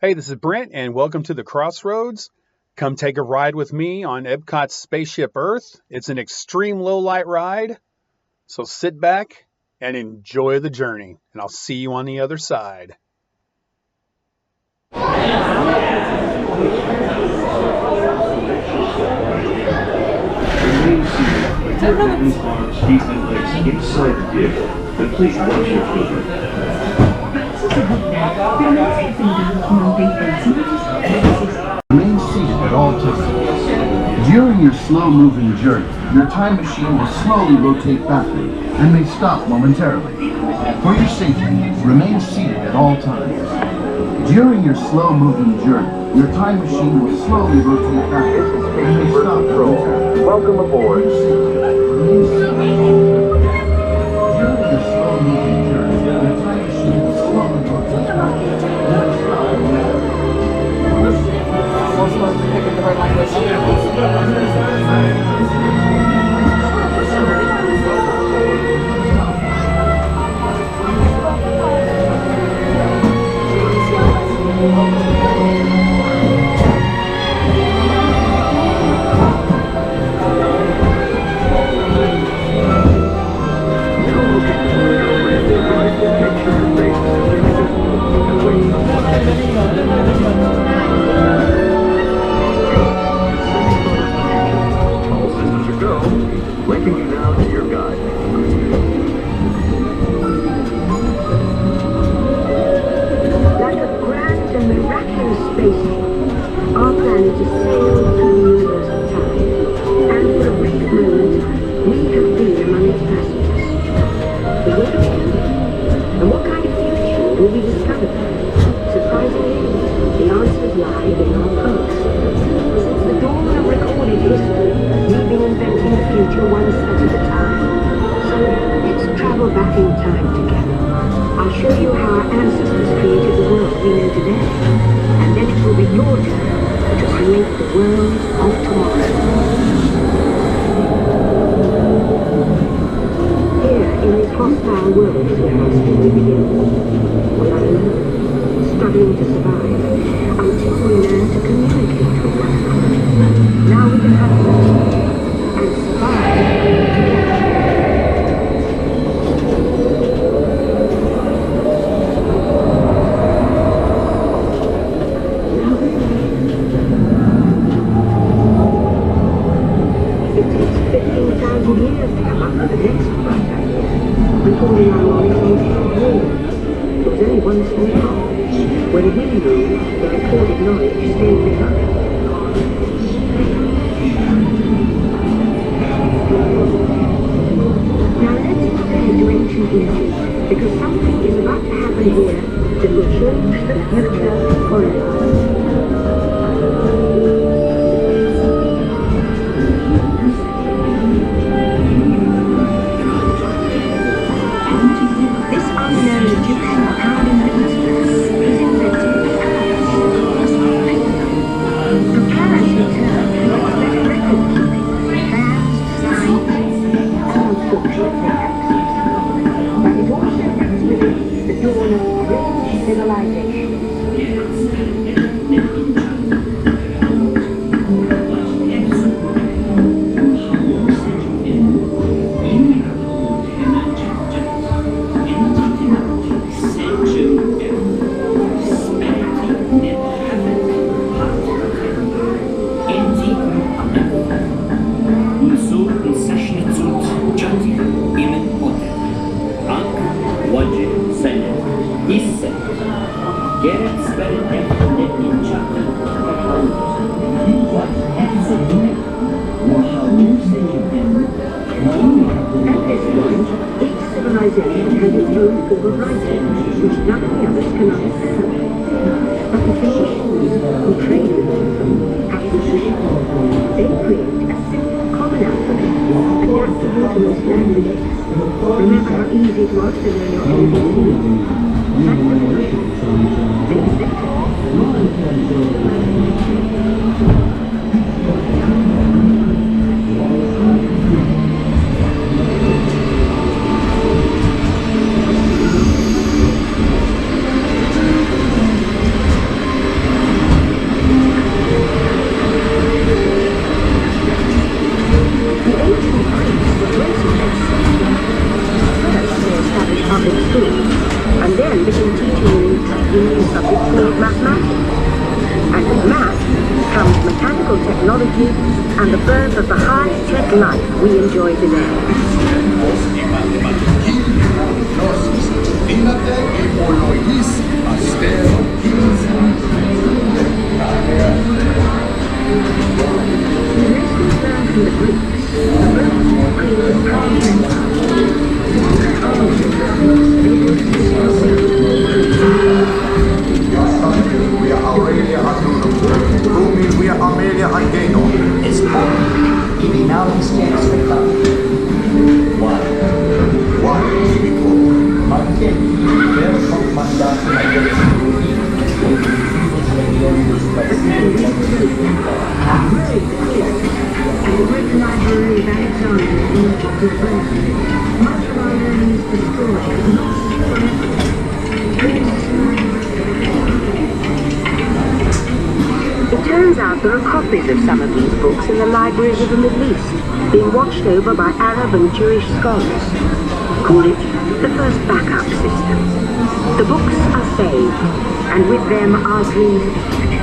Hey, this is Brent, and welcome to the Crossroads. Come take a ride with me on Epcot's Spaceship Earth. It's an extreme low-light ride, so sit back and enjoy the journey, and I'll see you on the other side. Inside the vehicle, and please watch your children. Remain seated at all times. During your slow-moving journey, your time machine will slowly rotate backward and may stop momentarily. For your safety, remain seated at all times. During your slow-moving journey, your time machine will slowly rotate backward and may stop momentarily. Welcome aboard. Remain seated. During your slow-moving journey, your time machine will slowly rotate backward and may stop momentarily. We're supposed to pick a different language. Spaceship. Our planet is sailed through the universe of time, and for a brief moment, we have been among its passengers. The world is changing, and what kind of future will we discover there? Surprisingly, the answers lie in our past. Since the dawn of recorded history, we've been inventing the future one step at a time. So let's travel back in time together. I'll show you how our ancestors created the world we know today. And then it will be your turn to create the world of tomorrow. Here, in this hostile world, is where our story begins. We're alone, struggling to survive, until we learn to communicate with one another. Now we can have peace and survive together. Years to come up with the next bright idea. Recording our knowledge on years. It was only one small part. When we moved, the recorded knowledge stayed behind. Now let's prepare to ancient Egypt, because something is about to happen here that will change the future forever. Remember how easy it was to learn your subject called mathematics. And with math comes mechanical technology and the birth of the high-tech life we enjoy today. We are Aurelia Aduno. Who means we are Amelia Ageno. Es poco y vinamos que expectar. Why do we call? Manche, per comandante la And the great library of Alexander in Egypt is burned. Much of our learning is destroyed, lost forever. It turns out there are copies of some of these books in the libraries of the Middle East, being watched over by Arab and Jewish scholars. Call it the first backup system. The books are saved, and with them our dreams of the future.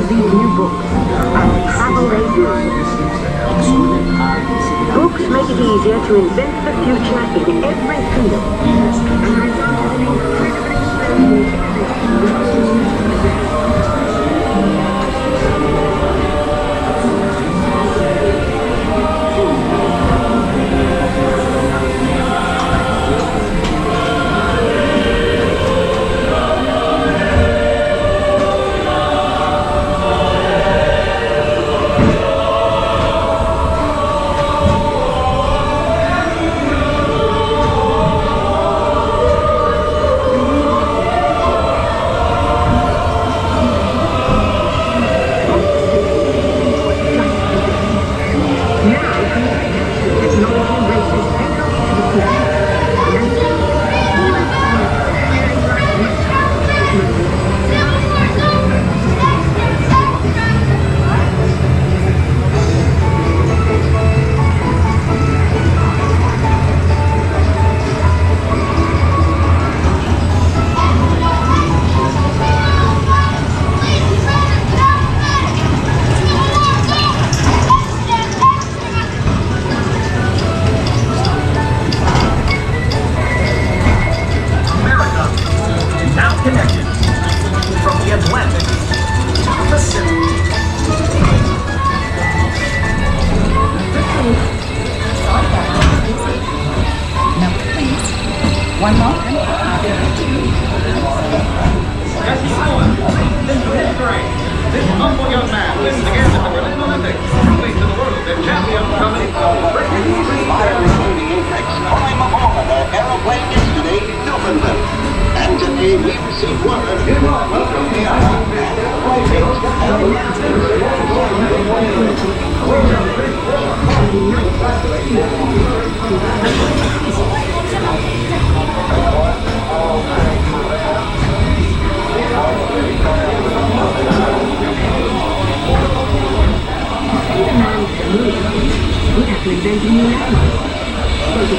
These new books and the travel they do. Books make it easier to invent the future in every field. And the result is an incredible experience. One more? This humble young man wins again at the Berlin Olympics, proving to the world that champion coming from Britain. Climb aboard an aeroplane yesterday, Newfoundland. And today we received word welcome the We have to invent a new language. So the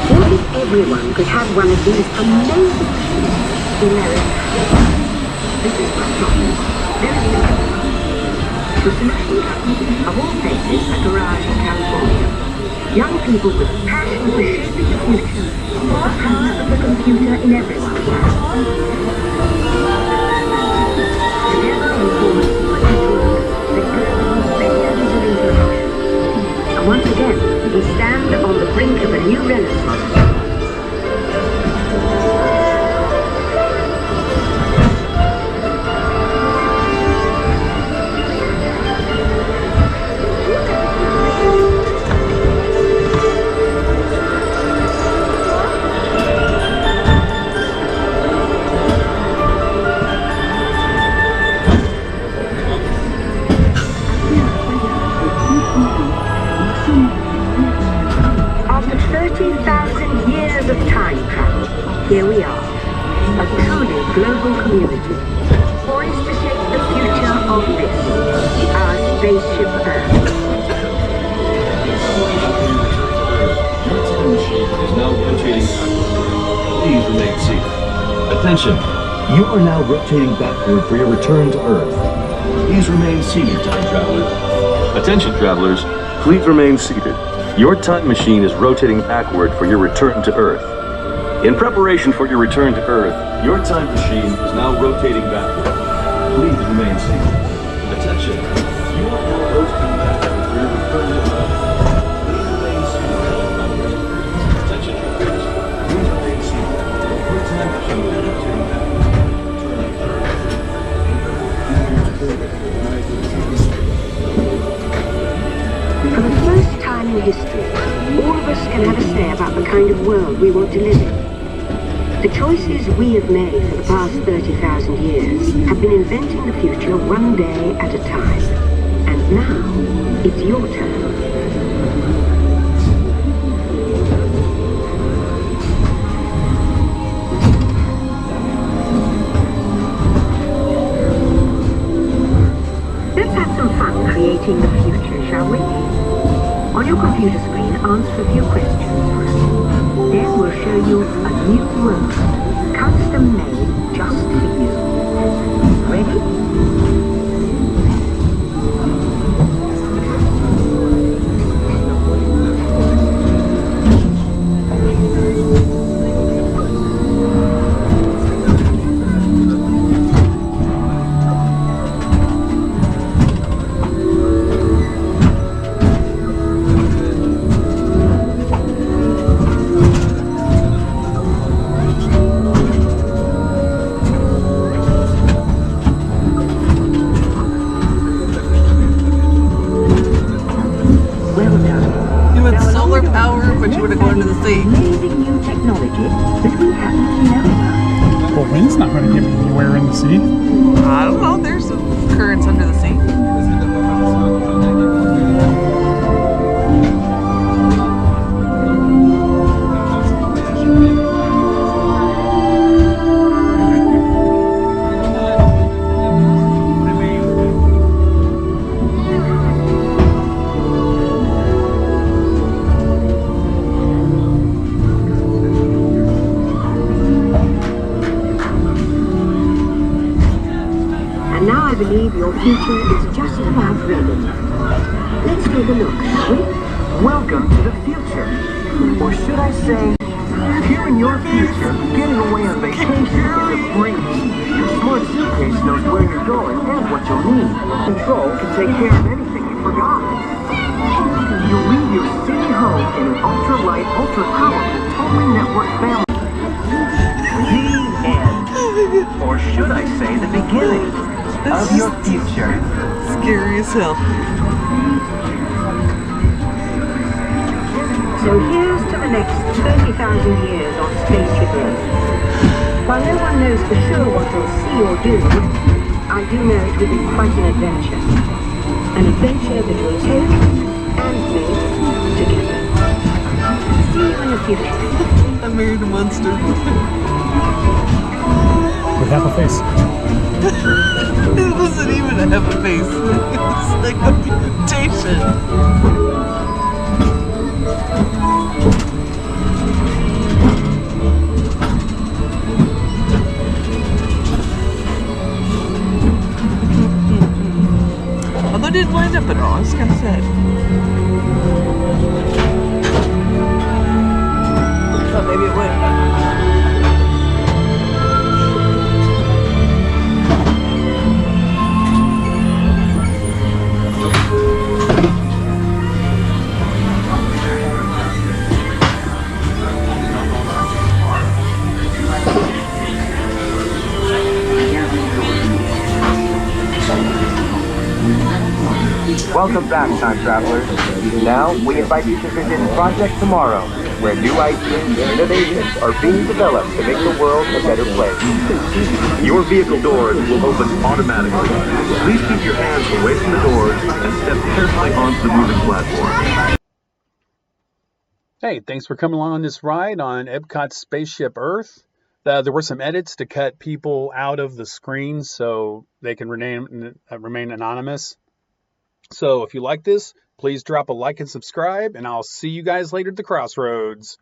what if everyone could have one of these amazing machines in their own? This is my problem. There is no with the machine company of all places a garage in California. Young people with a passion for shaping the future. The power of the computer in everyone. Together we form a super network that covers billions of interactions. And once again, we stand on the brink of a new renaissance. here we are, a truly global community, poised to shape the future of this, our spaceship Earth. Your time machine is now rotating backward. Please remain seated. Attention! You are now rotating backward for your return to Earth. Please remain seated, time travelers. Attention, travelers. Please remain seated. Your time machine is rotating backward for your return to Earth. In preparation for your return to Earth, your time machine is now rotating backward. Please remain seated. Attention! You are now rotating backward for your return to Earth. Please remain seated. Attention, travelers. Please remain seated. Your time machine is rotating backward. For the first time in history, all of us can have a say about the kind of world we want to live in. The choices we have made for the past 30,000 years have been inventing the future one day at a time. And now, it's your turn. Let's have some fun creating the future, shall we? On your computer screen, answer a few questions first. Then we'll show you a new world, custom made just for you. Ready? But you would have gone to the sea. Amazing new technology that we happen to know about. Well, wind's not going to get me anywhere in the sea. I don't know. There's some currents under the sea. I believe your future is just about ready. Let's take a look, shall we? Welcome to the future. Or should I say, here in your future, getting away on vacation is a breeze. Your smart suitcase knows where you're going and what you'll need. Control can take care of anything you forgot. You'll leave your city home in an ultra-light, ultra-powerful, totally networked family. The end. Or should I say the beginning of your future. Scary as hell. So here's to the next 30,000 years on Spaceship Earth. While no one knows for sure what we'll see or do, I do know it will be quite an adventure. An adventure that we'll take and make together. See you in the future. I married a monster. With half a face. It wasn't even a half a face. It's like a mutation. Although it didn't wind up at all. It's kind of sad. I thought maybe it would. Welcome back, time travelers. Now, we invite you to visit Project Tomorrow, where new ideas and innovations are being developed to make the world a better place. Your vehicle doors will open automatically. Please keep your hands away from the doors and step carefully onto the moving platform. Hey, thanks for coming along on this ride on Epcot Spaceship Earth. There were some edits to cut people out of the screen so they can remain anonymous. So if you like this, please drop a like and subscribe, and I'll see you guys later at the crossroads.